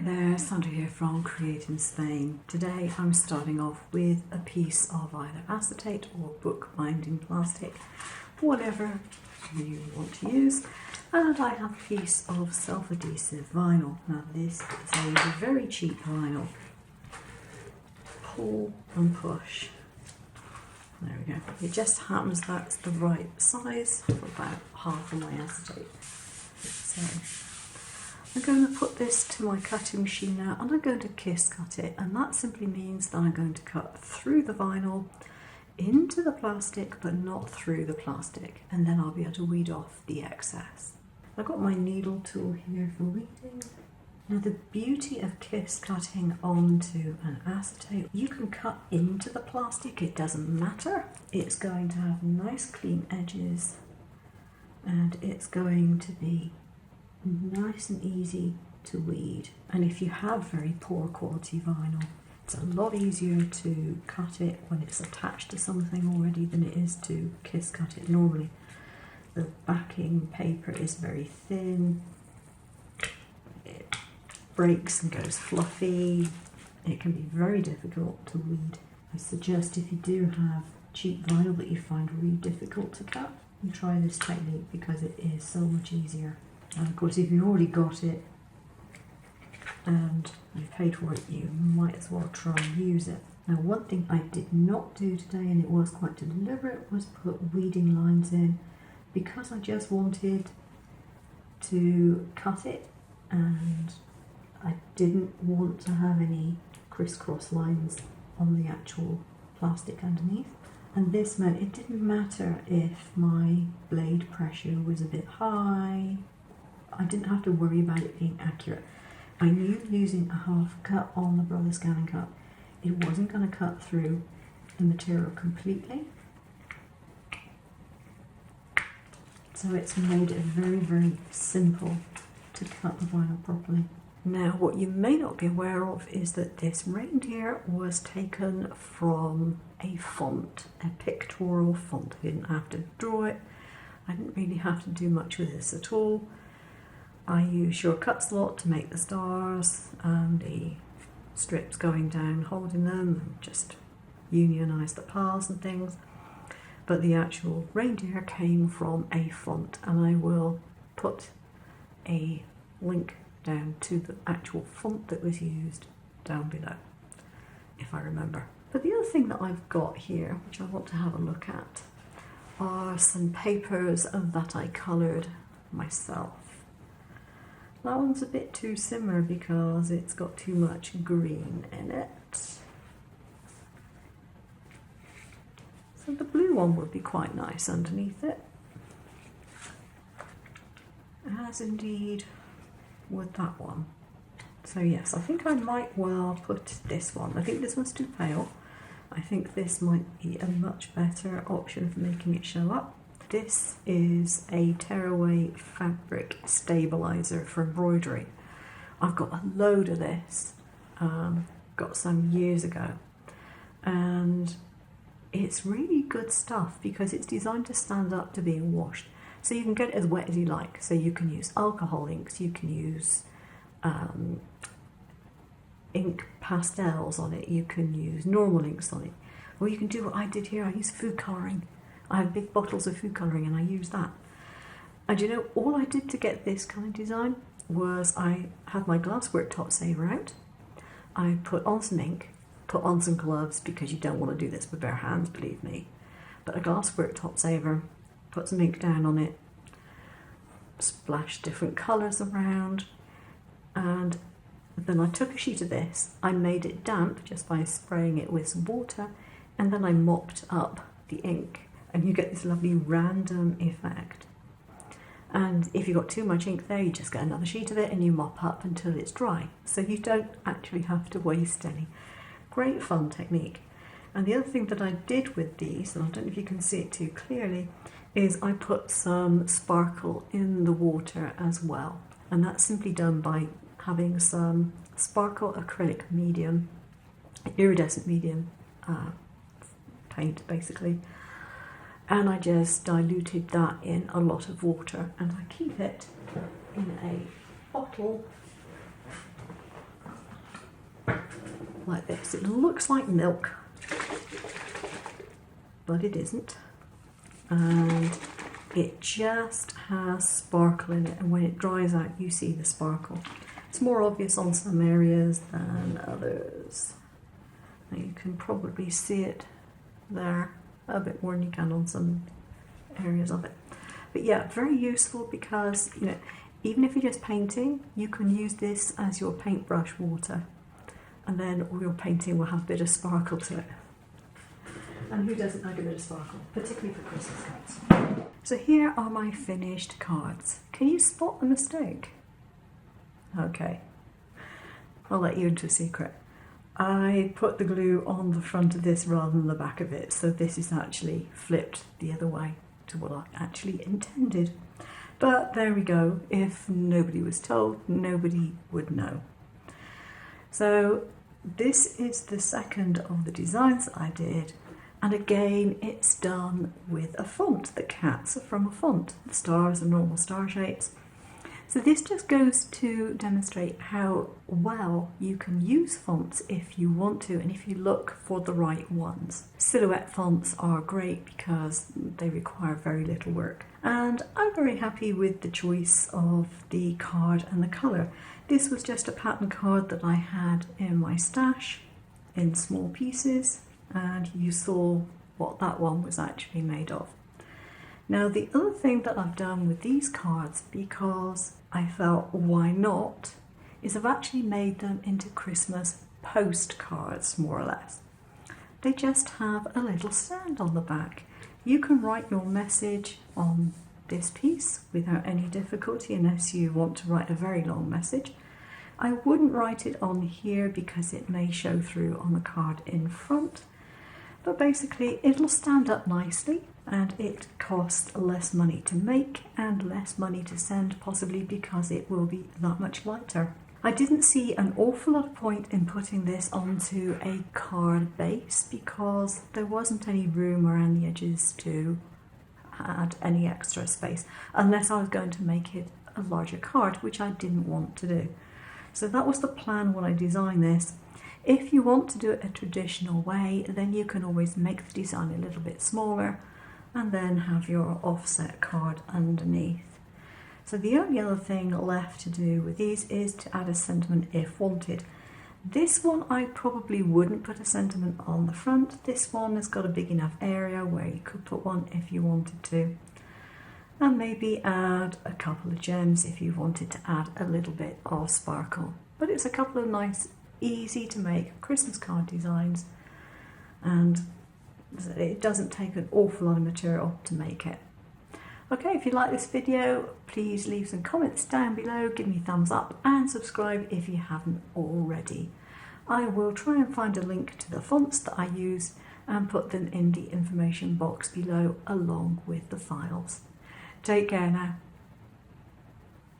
there, Sandra here from Create in Spain. Today I'm starting off with a piece of either acetate or bookbinding plastic, whatever you want to use, and I have a piece of self-adhesive vinyl. Now this is a very cheap vinyl. Pull and push. There we go. It just happens that's the right size for about half of my acetate. So I'm going to put this to my cutting machine now and I'm going to kiss cut it, and that simply means that I'm going to cut through the vinyl into the plastic but not through the plastic, and then I'll be able to weed off the excess. I've got my needle tool here for weeding. Now the beauty of kiss cutting onto an acetate, you can cut into the plastic, it doesn't matter. It's going to have nice clean edges and it's going to be nice and easy to weed. And if you have very poor quality vinyl, it's a lot easier to cut it when it's attached to something already than it is to kiss cut it normally. The backing paper is very thin, it breaks and goes fluffy, it can be very difficult to weed. I suggest if you do have cheap vinyl that you find really difficult to cut, you try this technique because it is so much easier. And of course, if you've already got it and you've paid for it, you might as well try and use it. Now, one thing I did not do today, and it was quite deliberate, was put weeding lines in because I just wanted to cut it and I didn't want to have any crisscross lines on the actual plastic underneath. And this meant it didn't matter if my blade pressure was a bit high. I didn't have to worry about it being accurate. I knew using a half cut on the Brother Scanning Cup, it wasn't going to cut through the material completely. So it's made it very, very simple to cut the vinyl properly. Now, what you may not be aware of is that this reindeer was taken from a font, a pictorial font. I didn't have to draw it. I didn't really have to do much with this at all. I use your cut slot to make the stars and the strips going down holding them, and just unionize the piles and things. But the actual reindeer came from a font, and I will put a link down to the actual font that was used down below, if I remember. But the other thing that I've got here, which I want to have a look at, are some papers that I coloured myself. That one's a bit too similar because it's got too much green in it. So the blue one would be quite nice underneath it, as indeed would that one. So yes, I think I might well put this one. I think this one's too pale. I think this might be a much better option for making it show up. This is a tearaway fabric stabilizer for embroidery. I've got a load of this, got some years ago, and it's really good stuff because it's designed to stand up to being washed. So you can get it as wet as you like. So you can use alcohol inks, you can use ink pastels on it, you can use normal inks on it, or you can do what I did here. I use food colouring. I have big bottles of food colouring and I use that. And you know, all I did to get this kind of design was I had my glasswork top saver out, I put on some ink, put on some gloves because you don't want to do this with bare hands, believe me, but a glasswork top saver, put some ink down on it, splashed different colours around, and then I took a sheet of this, I made it damp just by spraying it with some water, and then I mopped up the ink. And you get this lovely random effect. And if you've got too much ink there, you just get another sheet of it and you mop up until it's dry. So you don't actually have to waste any. Great fun technique. And the other thing that I did with these, and I don't know if you can see it too clearly, is I put some sparkle in the water as well. And that's simply done by having some sparkle acrylic medium, iridescent medium paint basically. And I just diluted that in a lot of water, and I keep it in a bottle like this. It looks like milk, but it isn't. And it just has sparkle in it, and when it dries out you see the sparkle. It's more obvious on some areas than others. Now you can probably see it there a bit more than you can on some areas of it. But yeah, very useful because, you know, even if you're just painting, you can use this as your paintbrush water, and then all your painting will have a bit of sparkle to it. And who doesn't like a bit of sparkle, particularly for Christmas cards? So here are my finished cards. Can you spot the mistake? Okay, I'll let you into a secret. I put the glue on the front of this rather than the back of it, so this is actually flipped the other way to what I actually intended. But there we go. If nobody was told, nobody would know. So this is the second of the designs that I did. And again, it's done with a font. The cats are from a font. The stars are normal star shapes. So this just goes to demonstrate how well you can use fonts if you want to, and if you look for the right ones. Silhouette fonts are great because they require very little work. And I'm very happy with the choice of the card and the colour. This was just a pattern card that I had in my stash in small pieces, and you saw what that one was actually made of. Now the other thing that I've done with these cards, because I felt why not, is I've actually made them into Christmas postcards, more or less. They just have a little stand on the back. You can write your message on this piece without any difficulty, unless you want to write a very long message. I wouldn't write it on here because it may show through on the card in front. But basically it'll stand up nicely, and it costs less money to make and less money to send, possibly because it will be that much lighter. I didn't see an awful lot of point in putting this onto a card base because there wasn't any room around the edges to add any extra space, unless I was going to make it a larger card, which I didn't want to do. So that was the plan when I designed this. If you want to do it a traditional way, then you can always make the design a little bit smaller and then have your offset card underneath. So the only other thing left to do with these is to add a sentiment if wanted. This one I probably wouldn't put a sentiment on the front. This one has got a big enough area where you could put one if you wanted to. And maybe add a couple of gems if you wanted to add a little bit of sparkle. But it's a couple of nice, easy to make Christmas card designs, and it doesn't take an awful lot of material to make it. Okay, if you like this video, please leave some comments down below, give me a thumbs up and subscribe if you haven't already. I will try and find a link to the fonts that I use and put them in the information box below along with the files. Take care now.